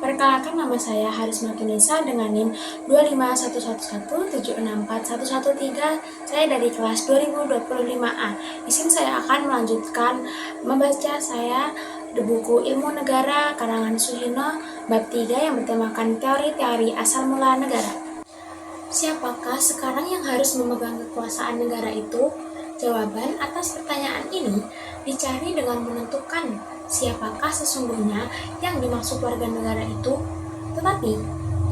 Perkenalkan, nama saya Haris Martinesa dengan NIM 25111764113. Saya dari kelas 2025A. Di sini saya akan melanjutkan membaca saya di buku Ilmu Negara karangan Suhino bab 3 yang bertemakan teori-teori asal mula negara. Siapakah sekarang yang harus memegang kekuasaan negara itu? Jawaban atas pertanyaan ini dicari dengan menentukan siapakah sesungguhnya yang dimaksud warga negara itu. Tetapi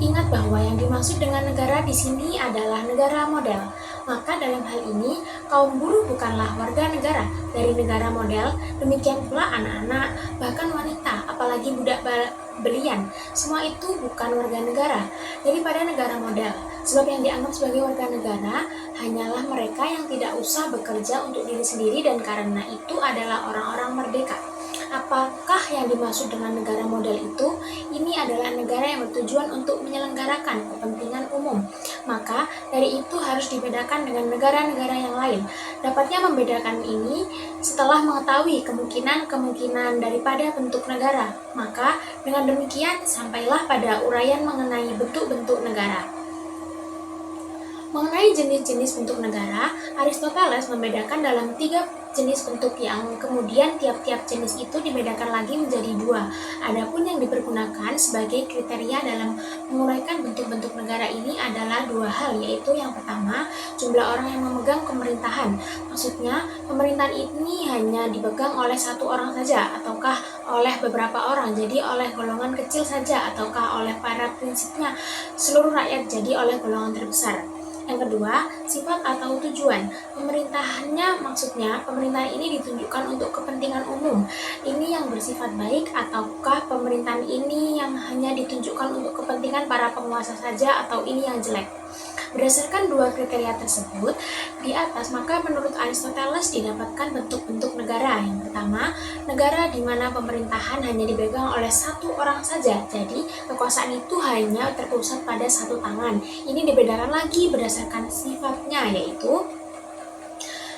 ingat bahwa yang dimaksud dengan negara di sini adalah negara model. Maka dalam hal ini kaum buruh bukanlah warga negara dari negara model, demikian pula anak-anak, bahkan wanita, apalagi budak belian, semua itu bukan warga negara daripada negara model. Sebab yang dianggap sebagai warga negara hanyalah mereka yang tidak usah bekerja untuk diri sendiri dan karena itu adalah orang-orang merdeka. Apakah yang dimaksud dengan negara model itu? Ini adalah negara yang bertujuan untuk menyelenggarakan kepentingan umum. Maka dari itu harus dibedakan dengan negara-negara yang lain. Dapatnya membedakan ini setelah mengetahui kemungkinan-kemungkinan daripada bentuk negara. Maka dengan demikian sampailah pada uraian mengenai bentuk-bentuk negara. Mengenai jenis-jenis bentuk negara, Aristoteles membedakan dalam 3 jenis bentuk yang kemudian tiap-tiap jenis itu dibedakan lagi menjadi 2. Adapun yang dipergunakan sebagai kriteria dalam menguraikan bentuk-bentuk negara ini adalah 2 hal, yaitu yang pertama, jumlah orang yang memegang pemerintahan. Maksudnya, pemerintahan ini hanya dipegang oleh 1 orang saja, ataukah oleh beberapa orang, jadi oleh golongan kecil saja, ataukah oleh para prinsipnya seluruh rakyat, jadi oleh golongan terbesar. Yang kedua, sifat atau tujuan. Pemerintahannya maksudnya pemerintahan ini ditunjukkan untuk kepentingan umum. Ini yang bersifat baik ataukah pemerintahan ini yang hanya ditunjukkan untuk kepentingan para penguasa saja atau ini yang jelek. Berdasarkan 2 kriteria tersebut di atas, maka menurut Aristoteles didapatkan bentuk-bentuk negara. Yang pertama, negara di mana pemerintahan hanya dipegang oleh 1 orang saja. Jadi, kekuasaan itu hanya terpusat pada 1 tangan. Ini dibedakan lagi berdasarkan sifatnya, yaitu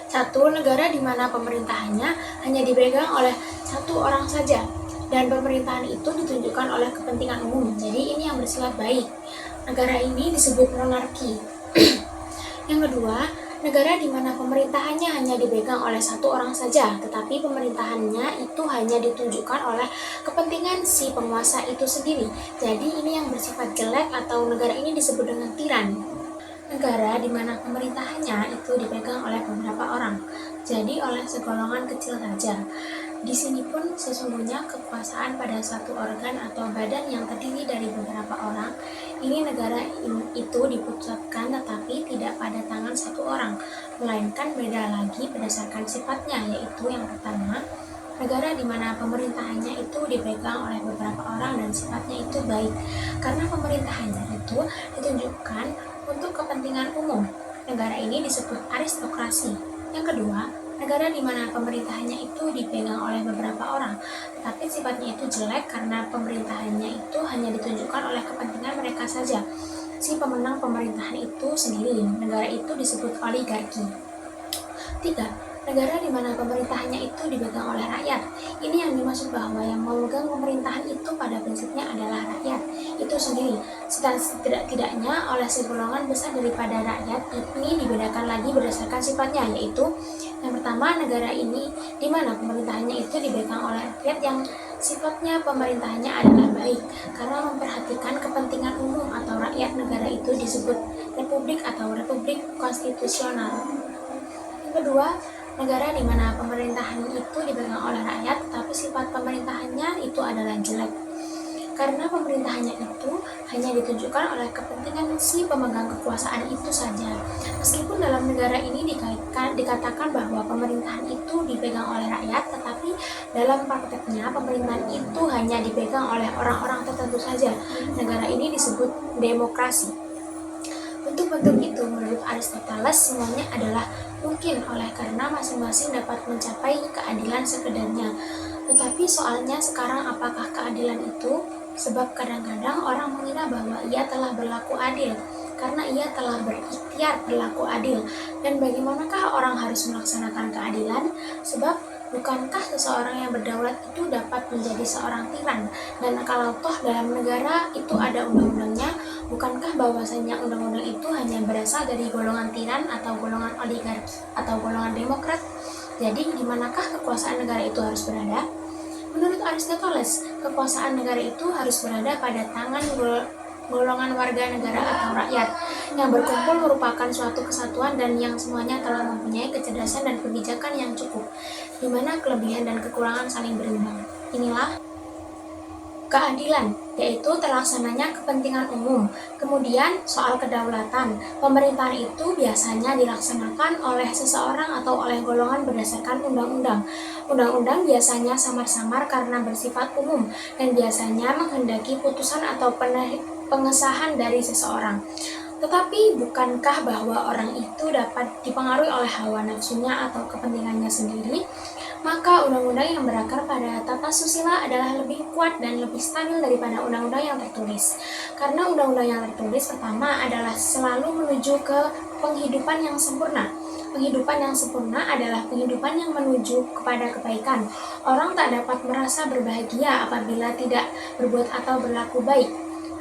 1. Negara di mana pemerintahannya hanya dipegang oleh 1 orang saja dan pemerintahan itu ditunjukkan oleh kepentingan umum. Jadi ini yang bersifat baik. Negara ini disebut monarki. Yang kedua, negara di mana pemerintahannya hanya dipegang oleh 1 orang saja, tetapi pemerintahannya itu hanya ditunjukkan oleh kepentingan si penguasa itu sendiri. Jadi ini yang bersifat jelek atau negara ini disebut dengan tiran. Negara di mana pemerintahannya itu dipegang oleh beberapa orang, jadi oleh segolongan kecil saja. Di sini pun sesungguhnya kekuasaan pada suatu organ atau badan yang terdiri dari beberapa orang. Ini negara itu dipusatkan tetapi tidak pada tangan 1 orang, melainkan beda lagi berdasarkan sifatnya, yaitu yang pertama, negara di mana pemerintahannya itu dipegang oleh beberapa orang dan sifatnya itu baik, karena pemerintahannya itu ditunjukkan untuk kepentingan umum. Negara ini disebut aristokrasi. Yang kedua, negara di mana pemerintahannya itu dipegang oleh beberapa orang, tapi sifatnya itu jelek karena pemerintahannya itu hanya ditunjukkan oleh kepentingan mereka saja. Si pemenang pemerintahan itu sendiri. Negara itu disebut oligarki. 3. Negara di mana pemerintahannya itu dipegang oleh rakyat. Ini yang dimaksud bahwa yang memegang pemerintahan itu pada prinsipnya adalah rakyat itu sendiri. Setidak-tidaknya oleh segolongan besar daripada rakyat. Ini dibedakan lagi berdasarkan sifatnya, yaitu yang pertama, negara ini di mana pemerintahannya itu dipegang oleh rakyat yang sifatnya pemerintahannya adalah baik karena memperhatikan kepentingan umum atau rakyat. Negara itu disebut republik atau republik konstitusional. Yang kedua, negara di mana pemerintahan itu dipegang oleh rakyat, tetapi sifat pemerintahannya itu adalah jelek. Karena pemerintahannya itu hanya ditunjukkan oleh kepentingan si pemegang kekuasaan itu saja. Meskipun dalam negara ini dikatakan bahwa pemerintahan itu dipegang oleh rakyat, tetapi dalam prakteknya pemerintahan itu hanya dipegang oleh orang-orang tertentu saja. Negara ini disebut demokrasi. Bentuk-bentuk itu menurut Aristoteles semuanya adalah mungkin oleh karena masing-masing dapat mencapai keadilan sekedarnya. Tetapi soalnya sekarang apakah keadilan itu? Sebab kadang-kadang orang mengira bahwa ia telah berlaku adil karena ia telah berikhtiar berlaku adil. Dan bagaimanakah orang harus melaksanakan keadilan? Sebab bukankah seseorang yang berdaulat itu dapat menjadi seorang tiran? Dan kalau toh dalam negara itu ada undang-undangnya, bukankah bahwasanya undang-undang itu hanya berasal dari golongan tiran atau golongan oligarki atau golongan demokrat? Jadi, di manakah kekuasaan negara itu harus berada? Menurut Aristoteles, kekuasaan negara itu harus berada pada tangan golongan warga negara atau rakyat yang berkumpul merupakan suatu kesatuan dan yang semuanya telah mempunyai kecerdasan dan kebijakan yang cukup, di mana kelebihan dan kekurangan saling berimbang. Inilah keadilan, yaitu terlaksananya kepentingan umum. Kemudian soal kedaulatan, pemerintahan itu biasanya dilaksanakan oleh seseorang atau oleh golongan berdasarkan undang-undang. Undang-undang biasanya samar-samar karena bersifat umum dan biasanya menghendaki putusan atau pengesahan dari seseorang. Tetapi bukankah bahwa orang itu dapat dipengaruhi oleh hawa nafsunya atau kepentingannya sendiri? Maka undang-undang yang berakar pada tata susila adalah lebih kuat dan lebih stabil daripada undang-undang yang tertulis. Karena undang-undang yang tertulis pertama adalah selalu menuju ke penghidupan yang sempurna. Penghidupan yang sempurna adalah penghidupan yang menuju kepada kebaikan. Orang tak dapat merasa berbahagia apabila tidak berbuat atau berlaku baik.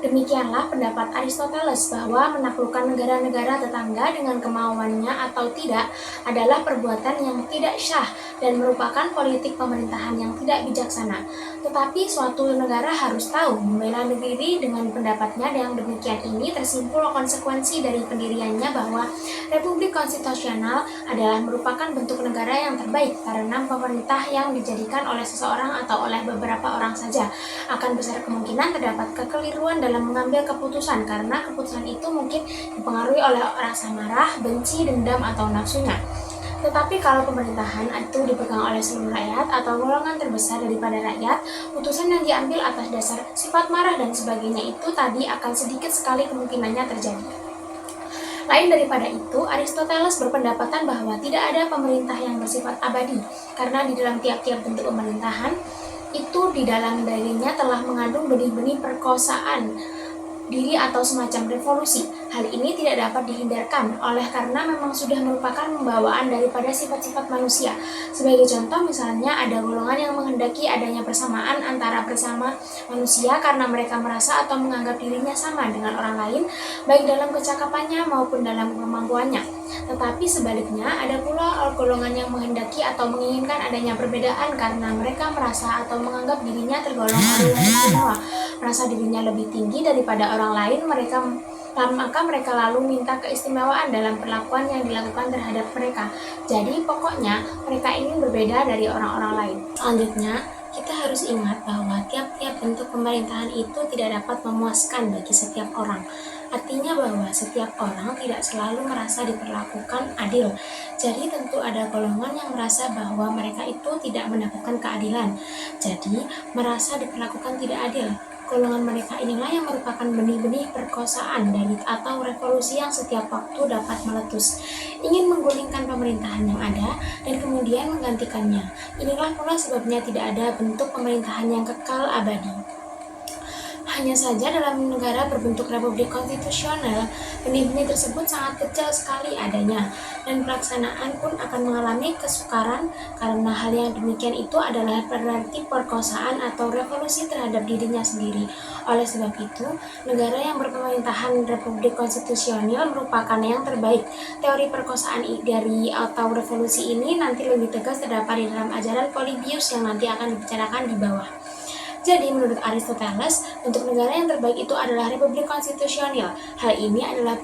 Demikianlah pendapat Aristoteles bahwa menaklukkan negara-negara tetangga dengan kemauannya atau tidak adalah perbuatan yang tidak syah dan merupakan politik pemerintahan yang tidak bijaksana. Tetapi suatu negara harus tahu membela diri. Dengan pendapatnya yang demikian ini tersimpul konsekuensi dari pendiriannya bahwa Republik Konstitusional adalah merupakan bentuk negara yang terbaik karena pemerintah yang dijadikan oleh seseorang atau oleh beberapa orang saja. Akan besar kemungkinan terdapat kekeliruan dalam mengambil keputusan karena keputusan itu mungkin dipengaruhi oleh rasa marah, benci, dendam, atau nafsunya. Tetapi kalau pemerintahan itu dipegang oleh seluruh rakyat atau golongan terbesar daripada rakyat, putusan yang diambil atas dasar sifat marah dan sebagainya itu tadi akan sedikit sekali kemungkinannya terjadi. Lain daripada itu, Aristoteles berpendapatan bahwa tidak ada pemerintah yang bersifat abadi, karena di dalam tiap-tiap bentuk pemerintahan, itu di dalam dirinya telah mengandung benih-benih perkosaan diri atau semacam revolusi. Hal ini tidak dapat dihindarkan oleh karena memang sudah merupakan pembawaan daripada sifat-sifat manusia. Sebagai contoh misalnya ada golongan yang menghendaki adanya persamaan antara bersama manusia karena mereka merasa atau menganggap dirinya sama dengan orang lain, baik dalam kecakapannya maupun dalam kemampuannya. Tetapi sebaliknya ada pula golongan yang menghendaki atau menginginkan adanya perbedaan karena mereka merasa atau menganggap dirinya tergolong orang yang istimewa, merasa dirinya lebih tinggi daripada orang lain, maka mereka lalu minta keistimewaan dalam perlakuan yang dilakukan terhadap mereka. Jadi pokoknya mereka ingin berbeda dari orang-orang lain. Selanjutnya, kita harus ingat bahwa tiap-tiap bentuk pemerintahan itu tidak dapat memuaskan bagi setiap orang. Artinya bahwa setiap orang tidak selalu merasa diperlakukan adil. Jadi tentu ada golongan yang merasa bahwa mereka itu tidak mendapatkan keadilan. Jadi merasa diperlakukan tidak adil. Golongan mereka inilah yang merupakan benih-benih perkosaan dari atau revolusi yang setiap waktu dapat meletus, ingin menggulingkan pemerintahan yang ada dan kemudian menggantikannya. Inilah pula sebabnya tidak ada bentuk pemerintahan yang kekal abadi. Hanya saja dalam negara berbentuk republik konstitusional, benih-benih tersebut sangat kecil sekali adanya, dan pelaksanaan pun akan mengalami kesukaran karena hal yang demikian itu adalah berarti perkosaan atau revolusi terhadap dirinya sendiri. Oleh sebab itu, negara yang berpemerintahan republik konstitusional merupakan yang terbaik. Teori perkosaan dari atau revolusi ini nanti lebih tegas terdapat di dalam ajaran Polybius yang nanti akan dibicarakan di bawah. Jadi, menurut Aristoteles, untuk negara yang terbaik itu adalah republik konstitusional. Hal ini adalah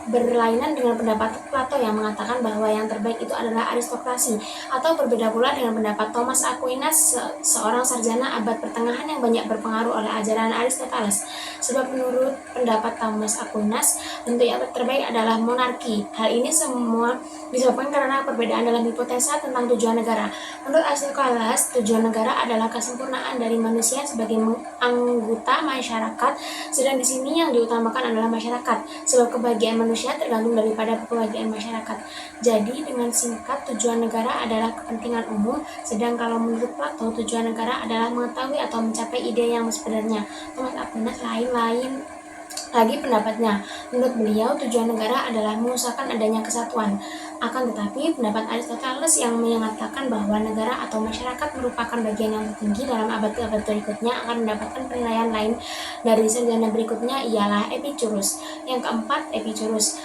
berlainan dengan pendapat Plato yang mengatakan bahwa yang terbaik itu adalah aristokrasi, atau berbeda pula dengan pendapat Thomas Aquinas, seorang sarjana abad pertengahan yang banyak berpengaruh oleh ajaran Aristoteles. Sebab menurut pendapat Thomas Aquinas, bentuk yang terbaik adalah monarki. Hal ini semua disebabkan karena perbedaan dalam hipotesa tentang tujuan negara. Menurut Aristoteles, tujuan negara adalah kesempurnaan dari manusia sebagai anggota masyarakat, sedang di sini yang diutamakan adalah masyarakat, sebab kebahagiaan manusia tergantung daripada kebahagiaan masyarakat. Jadi dengan singkat, tujuan negara adalah kepentingan umum, sedang kalau menurut Plato, tujuan negara adalah mengetahui atau mencapai ide yang sebenarnya. Thomas Aquinas lain lagi pendapatnya. Menurut beliau, tujuan negara adalah mengusahakan adanya kesatuan. Akan tetapi, pendapat Aristoteles yang menyatakan bahwa negara atau masyarakat merupakan bagian yang tertinggi dalam abad-abad berikutnya akan mendapatkan penilaian lain dari sarjana berikutnya ialah Epicurus. Yang keempat, Epicurus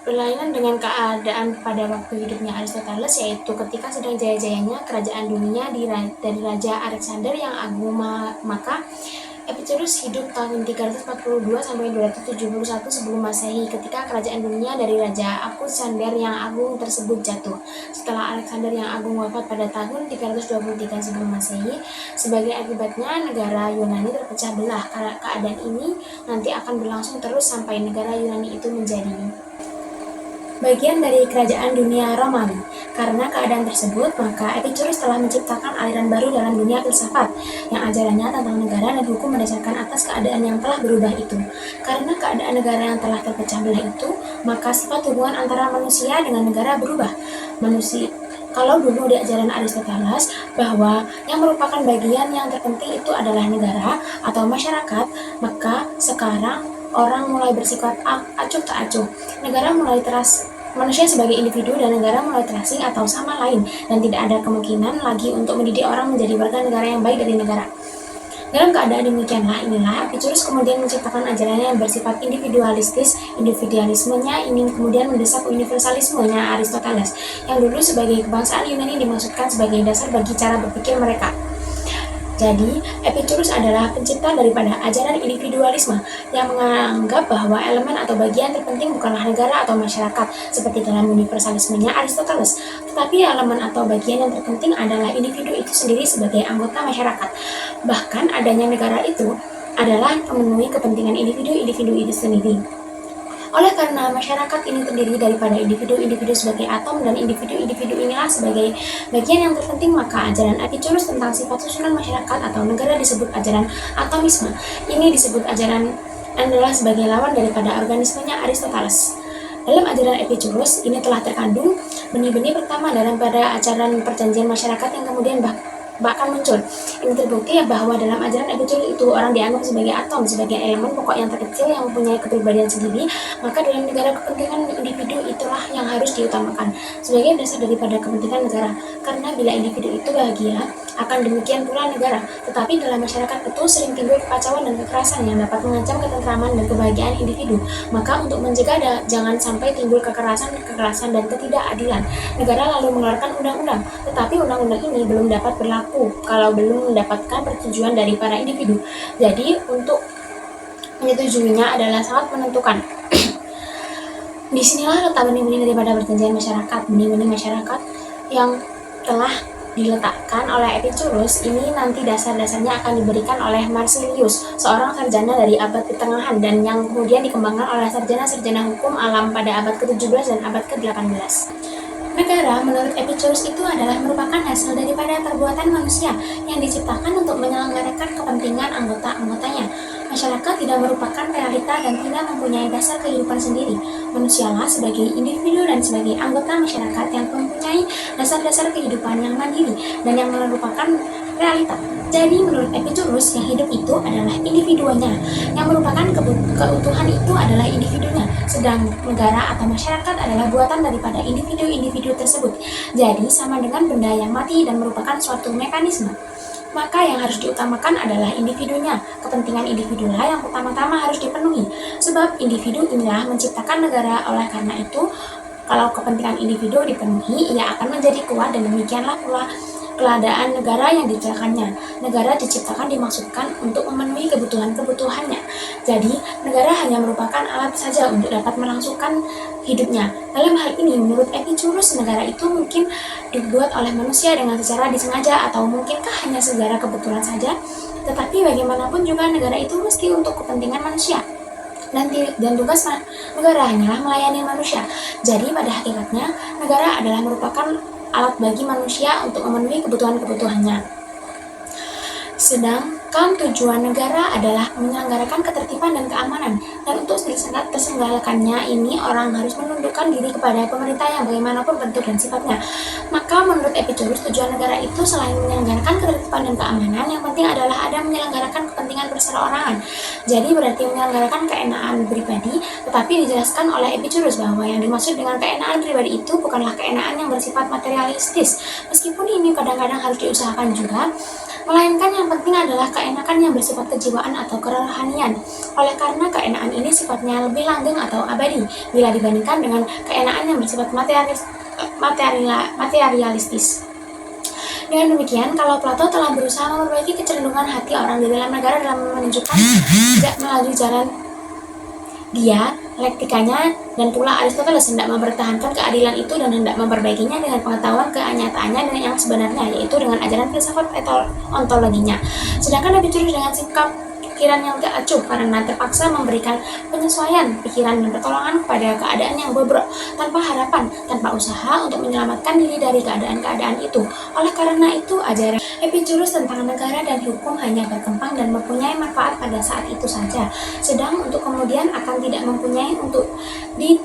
berlainan dengan keadaan pada waktu hidupnya Aristoteles, yaitu ketika sedang jaya-jayanya kerajaan dunia dari Raja Alexander yang agung, maka Epicurus hidup tahun 342 sampai 271 sebelum Masehi ketika kerajaan dunia dari Raja Alexander yang agung tersebut jatuh. Setelah Alexander yang agung wafat pada tahun 323 sebelum Masehi, sebagai akibatnya negara Yunani terpecah belah. Keadaan ini nanti akan berlangsung terus sampai negara Yunani itu menjadi bagian dari kerajaan dunia Romawi. Karena keadaan tersebut, maka Epicurus telah menciptakan aliran baru dalam dunia filsafat, yang ajarannya tentang negara dan hukum mendasarkan atas keadaan yang telah berubah itu. Karena keadaan negara yang telah terpecah belah itu, maka sifat hubungan antara manusia dengan negara berubah. Kalau dulu di ajaran Aristoteles bahwa yang merupakan bagian yang terpenting itu adalah negara atau masyarakat, maka sekarang orang mulai bersifat acuh tak acuh. Manusia sebagai individu dan negara mulai terasing atau sama lain, dan tidak ada kemungkinan lagi untuk mendidik orang menjadi warga negara yang baik dari negara. Dalam keadaan inilah Epicurus kemudian menciptakan ajarannya yang bersifat individualistis. Individualismenya ini kemudian mendesak universalismenya Aristoteles, yang dulu sebagai kebangsaan Yunani dimaksudkan sebagai dasar bagi cara berpikir mereka. Jadi, Epicurus adalah pencipta daripada ajaran individualisme yang menganggap bahwa elemen atau bagian terpenting bukanlah negara atau masyarakat seperti dalam universalismenya Aristoteles, tetapi elemen atau bagian yang terpenting adalah individu itu sendiri sebagai anggota masyarakat. Bahkan adanya negara itu adalah memenuhi kepentingan individu-individu itu sendiri. Oleh karena masyarakat ini terdiri daripada individu-individu sebagai atom dan individu-individu inilah sebagai bagian yang terpenting, maka ajaran Epicurus tentang sifat susunan masyarakat atau negara disebut ajaran atomisme. Ini disebut ajaran adalah sebagai lawan daripada organismenya Aristoteles. Dalam ajaran Epicurus ini telah terkandung benih-benih pertama dalam pada ajaran perjanjian masyarakat yang kemudian bahkan muncul. Ini terbukti bahwa dalam ajaran Epicurus itu orang dianggap sebagai atom, sebagai elemen pokok yang terkecil yang mempunyai kepribadian sendiri, maka dalam negara kepentingan individu itulah yang harus diutamakan sebagai dasar daripada kepentingan negara. Karena bila individu itu bahagia, akan demikian pula negara. Tetapi dalam masyarakat itu sering timbul kekacauan dan kekerasan yang dapat mengancam ketentraman dan kebahagiaan individu. Maka untuk mencegah jangan sampai timbul kekerasan dan ketidakadilan, negara lalu mengeluarkan undang-undang. Tetapi undang-undang ini belum dapat berlaku kalau belum mendapatkan persetujuan dari para individu. Jadi untuk menyetujuinya adalah sangat menentukan. Disinilah letak benih-benih daripada perjanjian masyarakat. Benih-benih masyarakat yang telah diletakkan oleh Epicurus ini nanti dasar-dasarnya akan diberikan oleh Marsilius, seorang sarjana dari abad pertengahan dan yang kemudian dikembangkan oleh sarjana-sarjana hukum alam pada abad ke-17 dan abad ke-18. Negara menurut Epicurus itu adalah merupakan hasil daripada perbuatan manusia yang diciptakan untuk menyelenggarakan kepentingan anggota-anggotanya. Masyarakat tidak merupakan realita dan tidak mempunyai dasar kehidupan sendiri. Manusialah sebagai individu dan sebagai anggota masyarakat yang mempunyai dasar-dasar kehidupan yang mandiri dan yang merupakan realita. Jadi menurut Epicurus, yang hidup itu adalah individunya, yang merupakan keutuhan itu adalah individunya, sedang negara atau masyarakat adalah buatan daripada individu-individu tersebut. Jadi sama dengan benda yang mati dan merupakan suatu mekanisme. Maka yang harus diutamakan adalah individunya. Kepentingan individulah yang pertama-tama harus dipenuhi. Sebab individu inilah menciptakan negara. Oleh karena itu, kalau kepentingan individu dipenuhi, ia akan menjadi kuat dan demikianlah pula keadaan negara yang diciptakannya. Negara diciptakan dimaksudkan untuk memenuhi kebutuhan-kebutuhannya. Jadi, negara hanya merupakan alat saja untuk dapat melangsungkan hidupnya. Dalam hal ini, menurut Epicurus, negara itu mungkin dibuat oleh manusia dengan secara disengaja atau mungkinkah hanya secara kebetulan saja. Tetapi bagaimanapun juga negara itu mesti untuk kepentingan manusia. Dan tugas negara hanyalah melayani manusia. Jadi pada hakikatnya, negara adalah merupakan alat bagi manusia untuk memenuhi kebutuhan-kebutuhannya. Sedangkan tujuan negara adalah menyelenggarakan ketertiban dan keamanan. Dan untuk tersenggalakannya ini orang harus menundukkan diri kepada pemerintah yang bagaimanapun bentuk dan sifatnya. Maka menurut Epicurus, tujuan negara itu selain menyelenggarakan ketertiban dan keamanan, yang penting adalah ada menyelenggarakan kepentingan bersama perseorangan. Jadi berarti menyelenggarakan keenaan pribadi, tetapi dijelaskan oleh Epicurus bahwa yang dimaksud dengan keenaan pribadi itu bukanlah keenaan yang bersifat materialistis, meskipun ini kadang-kadang harus diusahakan juga, melainkan yang penting adalah keenakan yang bersifat kejiwaan atau kerohanian. Oleh karena keenaan ini sifatnya lebih langgeng atau abadi bila dibandingkan dengan keenaan yang bersifat materialistis. Dengan demikian, kalau Plato telah berusaha memperbaiki kecenderungan hati orang di dalam negara dalam menunjukkan tidak melalui jalan dialektikanya, dan pula Aristoteles hendak mempertahankan keadilan itu dan hendak memperbaikinya dengan pengetahuan kenyataannya dan yang sebenarnya, yaitu dengan ajaran filsafat ontologinya. Sedangkan Epicurus dengan sikap pikiran yang tak acuh karena terpaksa memberikan penyesuaian pikiran dan pertolongan kepada keadaan yang bobrok, tanpa harapan, tanpa usaha untuk menyelamatkan diri dari keadaan-keadaan itu. Oleh karena itu, ajaran Epicurus tentang negara dan hukum hanya berkembang dan mempunyai manfaat pada saat itu saja, sedang untuk kemudian akan tidak mempunyai untuk di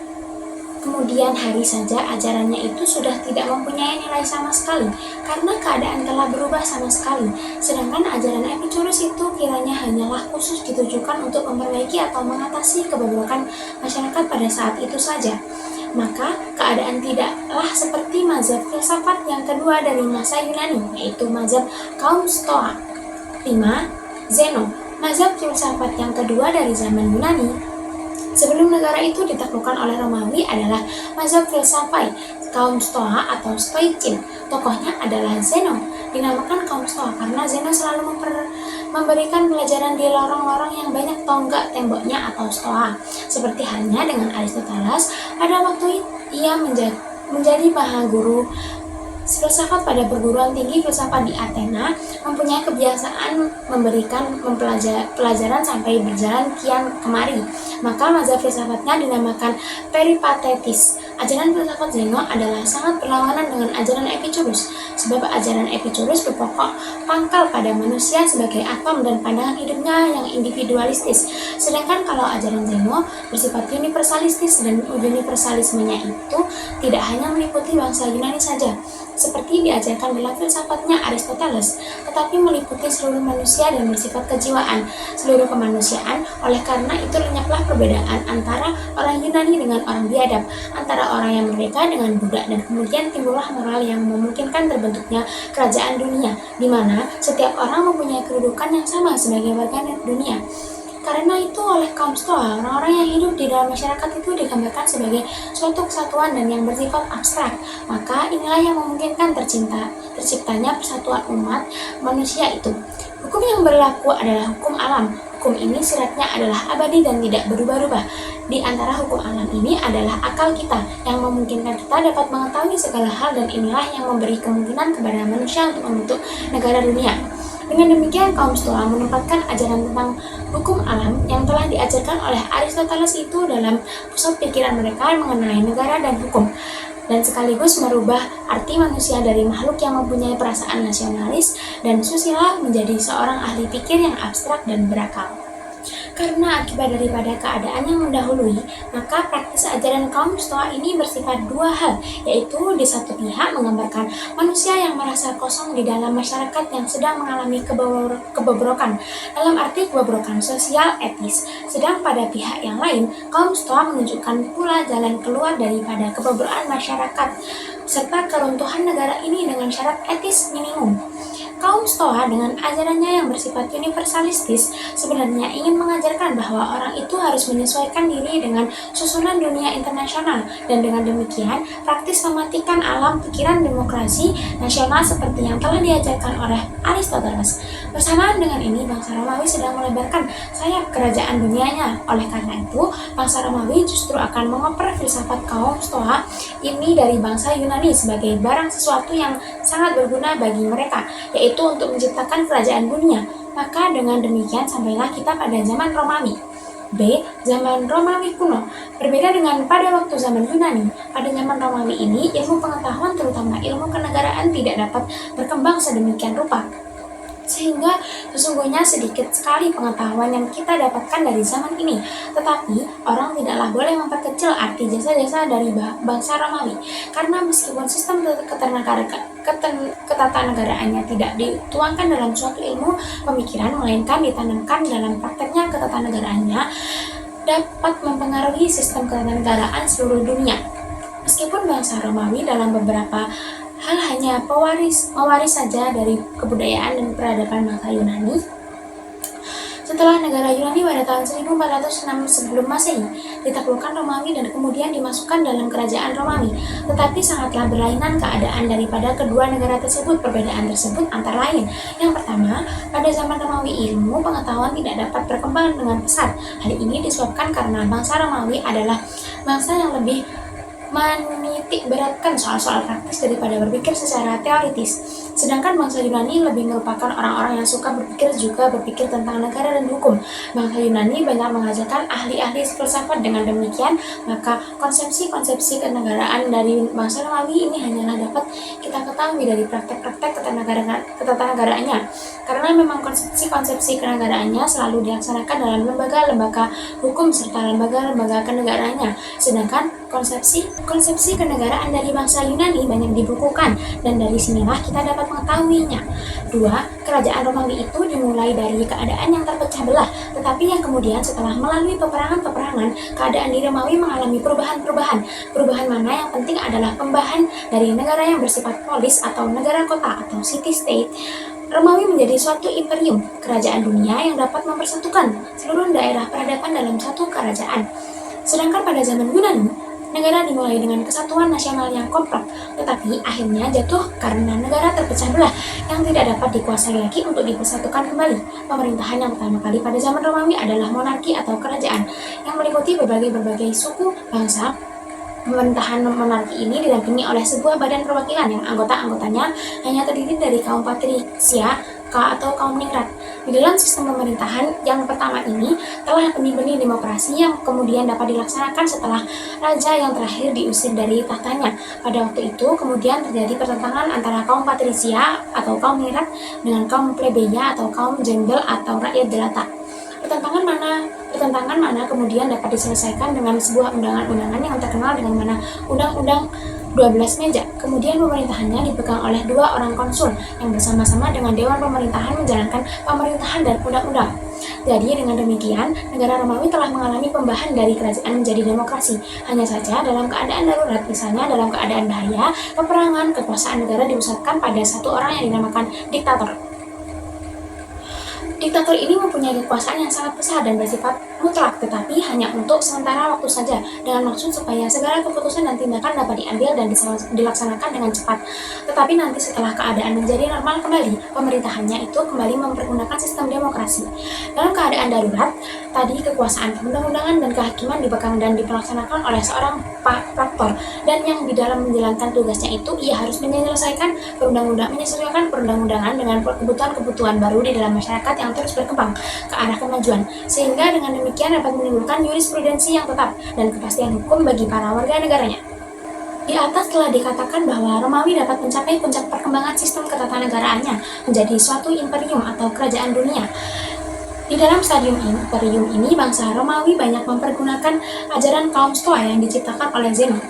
kemudian hari saja. Ajarannya itu sudah tidak mempunyai nilai sama sekali, karena keadaan telah berubah sama sekali. Sedangkan ajaran Epicurus itu kiranya hanyalah khusus ditujukan untuk memperbaiki atau mengatasi kebobrokan masyarakat pada saat itu saja. Maka keadaan tidaklah seperti mazhab filsafat yang kedua dari masa Yunani, yaitu mazhab kaum Stoa. 5. Zeno, mazhab filsafat yang kedua dari zaman Yunani sebelum negara itu ditaklukkan oleh Romawi adalah mazhab filsafat kaum Stoa atau Stoicin. Tokohnya adalah Zeno. Dinamakan kaum Stoa karena Zeno selalu memberikan pelajaran di lorong-lorong yang banyak tonggak temboknya atau stoa. Seperti halnya dengan Aristoteles, pada waktu ia menjadi mahaguru filsafat pada perguruan tinggi filsafat di Athena, mempunyai kebiasaan memberikan pelajaran sampai berjalan kian kemari. Maka mazhab filsafatnya dinamakan peripatetis. Ajaran filsafat Zeno adalah sangat berlawanan dengan ajaran Epicurus, sebab ajaran Epicurus berpokok pangkal pada manusia sebagai atom dan pandangan hidupnya yang individualistis. Sedangkan kalau ajaran Zeno bersifat universalistis, dan universalismenya itu tidak hanya meliputi bangsa Yunani saja, seperti diajarkan dalam filsafatnya Aristoteles, tetapi meliputi seluruh manusia dan bersifat kejiwaan, seluruh kemanusiaan. Oleh karena itu lenyaplah perbedaan antara orang Yunani dengan orang biadab, antara orang yang merdeka dengan budak, dan kemudian timbullah moral yang memungkinkan terbentuknya kerajaan dunia, di mana setiap orang mempunyai kedudukan yang sama sebagai warga dunia. Karena itu oleh kaum Stoa, orang-orang yang hidup di dalam masyarakat itu digambarkan sebagai suatu kesatuan dan yang bersifat abstrak. Maka inilah yang memungkinkan terciptanya persatuan umat manusia itu. Hukum yang berlaku adalah hukum alam. Hukum ini siratnya adalah abadi dan tidak berubah-ubah. Di antara hukum alam ini adalah akal kita yang memungkinkan kita dapat mengetahui segala hal, dan inilah yang memberi kemungkinan kepada manusia untuk membentuk negara dunia. Dengan demikian, kaum Stoa menempatkan ajaran tentang hukum alam yang telah diajarkan oleh Aristoteles itu dalam pusat pikiran mereka mengenai negara dan hukum, dan sekaligus merubah arti manusia dari makhluk yang mempunyai perasaan nasionalis dan susila menjadi seorang ahli pikir yang abstrak dan berakal. Karena akibat daripada keadaan yang mendahului, maka praktis ajaran kaum Stoa ini bersifat dua hal, yaitu di satu pihak menggambarkan manusia yang merasa kosong di dalam masyarakat yang sedang mengalami kebobrokan, dalam arti kebobrokan sosial etis. Sedang pada pihak yang lain, kaum Stoa menunjukkan pula jalan keluar daripada kebobrokan masyarakat, serta keruntuhan negara ini dengan syarat etis minimum. Kaum Stoa dengan ajarannya yang bersifat universalistis sebenarnya ingin mengajarkan bahwa orang itu harus menyesuaikan diri dengan susunan dunia internasional, dan dengan demikian praktis mematikan alam pikiran demokrasi nasional seperti yang telah diajarkan oleh Aristoteles. Bersamaan dengan ini, bangsa Romawi sedang melebarkan sayap kerajaan dunianya. Oleh karena itu, bangsa Romawi justru akan mengoper filsafat kaum Stoa ini dari bangsa Yunani sebagai barang sesuatu yang sangat berguna bagi mereka, yaitu untuk menciptakan kerajaan dunia. Maka dengan demikian sampailah kita pada zaman Romawi. B. Zaman Romawi kuno. Berbeda dengan pada waktu zaman Yunani, pada zaman Romawi ini ilmu pengetahuan terutama ilmu kenegaraan tidak dapat berkembang sedemikian rupa, sehingga sesungguhnya sedikit sekali pengetahuan yang kita dapatkan dari zaman ini. Tetapi orang tidaklah boleh memperkecil arti jasa-jasa dari bangsa Romawi, karena meskipun sistem ketatanegaraannya tidak dituangkan dalam suatu ilmu pemikiran, melainkan ditanamkan dalam prakteknya ketatanegaraannya, dapat mempengaruhi sistem ketatanegaraan seluruh dunia. Meskipun bangsa Romawi dalam beberapa hal hanya mewaris saja dari kebudayaan dan peradaban bangsa Yunani, setelah negara Yunani pada tahun 1406 sebelum Masehi ditaklukkan Romawi dan kemudian dimasukkan dalam kerajaan Romawi, tetapi sangatlah berlainan keadaan daripada kedua negara tersebut. Perbedaan tersebut antara lain: yang pertama, pada zaman Romawi ilmu pengetahuan tidak dapat berkembang dengan pesat. Hal ini disebabkan karena bangsa Romawi adalah bangsa yang lebih menitik beratkan soal-soal praktis daripada berpikir secara teoritis. Sedangkan bangsa Yunani lebih merupakan orang-orang yang suka berpikir, juga berpikir tentang negara dan hukum. Bangsa Yunani banyak mengajarkan ahli-ahli filsafat. Dengan demikian, maka konsepsi-konsepsi kenegaraan dari bangsa Romawi ini hanyalah dapat kita ketahui dari praktek-praktek ketatanegaraannya. Karena memang konsepsi-konsepsi kenegaraannya selalu dilaksanakan dalam lembaga-lembaga hukum serta lembaga-lembaga kenegaraannya. Sedangkan konsepsi kenegaraan dari bangsa Yunani banyak dibukukan, dan dari sinilah kita dapat mengetahuinya. 2. Kerajaan Romawi itu dimulai dari keadaan yang terpecah belah, tetapi yang kemudian setelah melalui peperangan-peperangan, keadaan di Romawi mengalami perubahan-perubahan. Perubahan mana yang penting adalah pembahan dari negara yang bersifat polis atau negara kota atau city-state. Romawi menjadi suatu imperium, kerajaan dunia yang dapat mempersatukan seluruh daerah peradaban dalam satu kerajaan. Sedangkan pada zaman Yunani, negara dimulai dengan kesatuan nasional yang komplek, tetapi akhirnya jatuh karena negara terpecah belah yang tidak dapat dikuasai lagi untuk dipersatukan kembali. Pemerintahan yang pertama kali pada zaman Romawi adalah monarki atau kerajaan yang meliputi berbagai suku bangsa. Pemerintahan monarki ini didampingi oleh sebuah badan perwakilan yang anggota-anggotanya hanya terdiri dari kaum patrisia atau kaum ningrat. Di dalam sistem pemerintahan yang pertama ini telah benih-benih demokrasi yang kemudian dapat dilaksanakan setelah raja yang terakhir diusir dari tahtanya. Pada waktu itu kemudian terjadi pertentangan antara kaum patrisia atau kaum ningrat dengan kaum plebeya atau kaum jembel atau rakyat jelata. Pertentangan mana kemudian dapat diselesaikan dengan sebuah undangan-undangan yang terkenal dengan mana Undang-Undang 12 Meja. Kemudian pemerintahannya dipegang oleh 2 orang konsul yang bersama-sama dengan Dewan Pemerintahan menjalankan pemerintahan dan undang-undang. Jadi dengan demikian, negara Romawi telah mengalami pembahan dari kerajaan menjadi demokrasi. Hanya saja dalam keadaan darurat, misalnya dalam keadaan bahaya, peperangan, kekuasaan negara dipusatkan pada satu orang yang dinamakan diktator. Diktator ini mempunyai kekuasaan yang sangat besar dan bersifat mutlak, tetapi hanya untuk sementara waktu saja, dengan maksud supaya segala keputusan dan tindakan dapat diambil dan dilaksanakan dengan cepat. Tetapi nanti setelah keadaan menjadi normal kembali, pemerintahannya itu kembali mempergunakan sistem demokrasi. Dalam keadaan darurat, tadi kekuasaan perundang-undangan dan kehakiman dipegang dan dilaksanakan oleh seorang praktor, dan yang di dalam menjalankan tugasnya itu ia harus menyesuaikan perundang-undangan dengan kebutuhan-kebutuhan baru di dalam masyarakat yang terus berkembang ke arah kemajuan, sehingga dengan demikian dapat menimbulkan jurisprudensi yang tetap dan kepastian hukum bagi para warga negaranya. Di atas telah dikatakan bahwa Romawi dapat mencapai puncak perkembangan sistem ketatanegaraannya menjadi suatu imperium atau kerajaan dunia. Di dalam stadium imperium ini, bangsa Romawi banyak mempergunakan ajaran kaum Stoa yang diciptakan oleh Zenon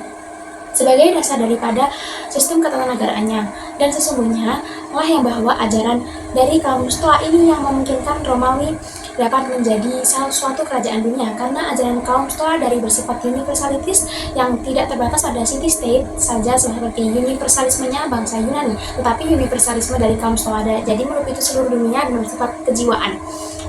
sebagai dasar daripada sistem ketatanegaraannya, dan sesungguhnya lah yang bahwa ajaran dari kaum Stoa ini yang memungkinkan Romawi dapat menjadi suatu kerajaan dunia, karena ajaran kaum Stoa dari bersifat universalitis yang tidak terbatas pada city-state saja seperti universalismenya bangsa Yunani, tetapi universalisme dari kaum Stoa jadi meliputi seluruh dunia dan bersifat kejiwaan.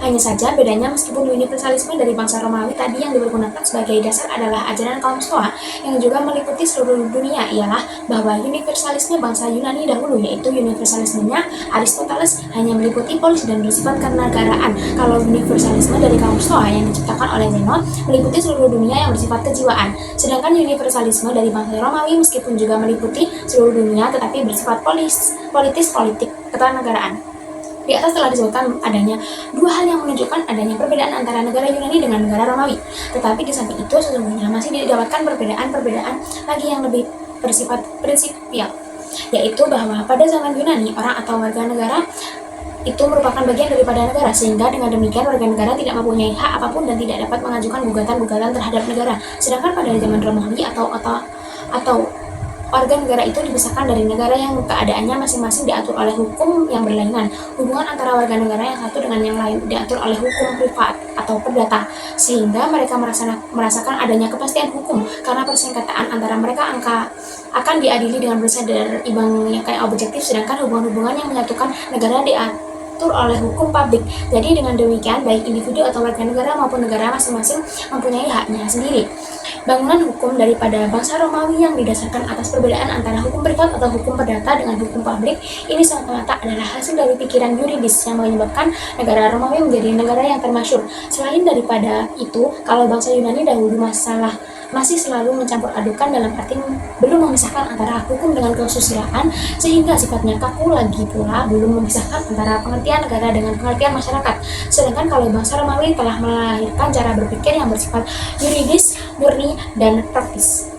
Hanya saja bedanya, meskipun universalisme dari bangsa Romawi tadi yang dipergunakan sebagai dasar adalah ajaran kaum Stoa yang juga meliputi seluruh dunia, ialah bahwa universalisme bangsa Yunani dahulu, yaitu universalismenya Aristoteles, hanya meliputi polis dan bersifat kenegaraan. Kalau universalisme dari kaum Stoa yang diciptakan oleh Zenon meliputi seluruh dunia yang bersifat kejiwaan. Sedangkan universalisme dari bangsa Romawi meskipun juga meliputi seluruh dunia tetapi bersifat politik kenegaraan. Di atas telah disebutkan adanya 2 hal yang menunjukkan adanya perbedaan antara negara Yunani dengan negara Romawi. Tetapi di samping itu sesungguhnya masih didapatkan perbedaan lagi yang lebih bersifat prinsipil, yaitu bahwa pada zaman Yunani orang atau warga negara itu merupakan bagian daripada negara, sehingga dengan demikian warga negara tidak mempunyai hak apapun dan tidak dapat mengajukan gugatan terhadap negara. Sedangkan pada zaman Romawi atau warga negara itu dipisahkan dari negara yang keadaannya masing-masing diatur oleh hukum yang berlainan. Hubungan antara warga negara yang satu dengan yang lain diatur oleh hukum privat atau perdata, sehingga mereka merasakan adanya kepastian hukum karena persengketaan antara mereka akan diadili dengan bersandar imbang yang kayak objektif, sedangkan hubungan-hubungan yang menyatukan negara diatur oleh hukum publik. Jadi dengan demikian, baik individu atau warga negara maupun negara masing-masing mempunyai haknya sendiri. Bangunan hukum daripada bangsa Romawi yang didasarkan atas perbedaan antara hukum privat atau hukum perdata dengan hukum publik ini semata-mata adalah hasil dari pikiran yuridis yang menyebabkan negara Romawi menjadi negara yang termasyhur. Selain daripada itu, kalau bangsa Yunani dahulu masih selalu mencampur adukan dalam arti belum memisahkan antara hukum dengan kesusilaan, sehingga sifatnya kaku, lagi pula belum memisahkan antara pengertian negara dengan pengertian masyarakat. Sedangkan kalau bangsa Romawi telah melahirkan cara berpikir yang bersifat yuridis, murni, dan praktis.